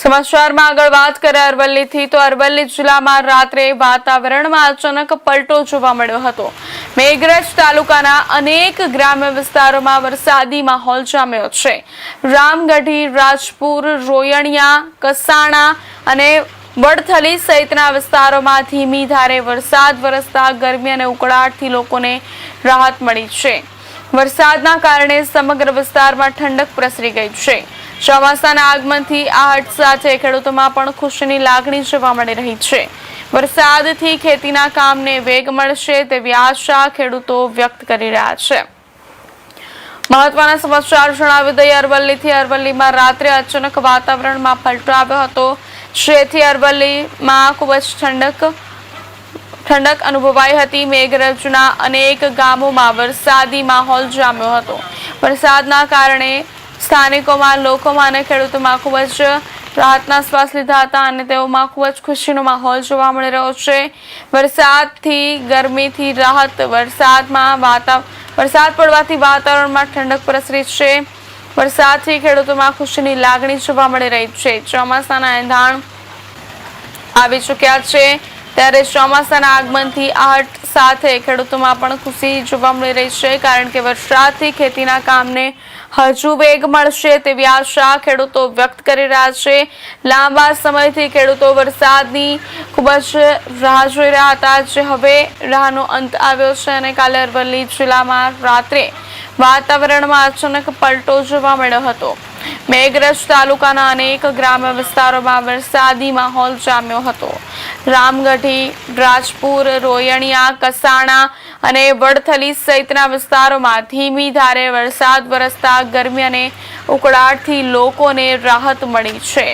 સમાચારમાં આગળ વાત કરીએ અરવલ્લીથી તો અરવલ્લી જિલ્લામાં રાત્રે વાતાવરણમાં અચાનક પલટો જોવા મળ્યો હતો। મેઘરજ તાલુકાના અનેક ગ્રામ્ય વિસ્તારોમાં વરસાદી માહોલ જામ્યો છે। રામગઢી, રાજપુર, રોયણિયા, કસાણા અને વડથલી સહિતના વિસ્તારોમાં ધીમી ધારે વરસાદ વરસતા ગરમી અને ઉકળાટથી લોકોને રાહત મળી છે। વરસાદના કારણે સમગ્ર વિસ્તારમાં ઠંડક પ્રસરી ગઈ છે। ચોમાસાના આગમનથી આહટ સાથે ખેડૂતોમાં પણ ખુશીની લાગણી જોવા મળી રહી છે। વરસાદથી ખેતીના કામને વેગ મળશે તેવી આશા ખેડૂતો વ્યક્ત કરી રહ્યા છે। મહત્વના સમાચાર જણાવી દઈએ અરવલ્લીથી। અરવલ્લીમાં રાત્રે અચાનક વાતાવરણમાં પલટો આવ્યો હતો, જેથી અરવલ્લીમાં ખૂબ જ ઠંડક અનુભવાઈ હતી। મેઘરજના અનેક ગામોમાં વરસાદી માહોલ જામ્યો હતો। વરસાદના કારણે સ્થાનિકોમાં, લોકોમાં અને ખેડૂતોમાં ખૂબ જ રાહતના શ્વાસ લીધા હતા અને તેઓમાં ખૂબ જ ખુશીનો માહોલ જોવા મળી રહ્યો છે। વરસાદથી ગરમીથી રાહત, વરસાદ પડવાથી વાતાવરણમાં ઠંડક પ્રસરી છે। વરસાદથી ખેડૂતોમાં ખુશીની લાગણી જોવા મળી રહી છે। ચોમાસાના એંધાણ આવી ચૂક્યા છે, ત્યારે ચોમાસાના આગમનથી આહટ સાથે ખેડૂતોમાં પણ ખુશી જોવા મળી રહી છે, કારણ કે વરસાદથી ખેતીના કામને હજુ વેગ મળશે તેવી આશા ખેડૂતો વ્યક્ત કરી રહ્યા છે। લાંબા સમયથી ખેડૂતો વરસાદની ખૂબ જ રાહ જોઈ રહ્યા હતા, જે હવે રાહનો અંત આવ્યો છે અને કાલે અરવલ્લી જિલ્લામાં રાત્રે વાતાવરણમાં અચાનક પલટો જોવા મળ્યો હતો। મેઘરજ તાલુકાના અનેક ગ્રામ્ય વિસ્તારોમાં વરસાદી માહોલ જામ્યો હતો। રામગઢી, રાજપુર, રોયણિયા, કસાણા અને વડથલી સહિતના વિસ્તારોમાં ધીમી ધારે વરસાદ વરસતા ગરમી અને ઉકળાટથી લોકોને રાહત મળી છે।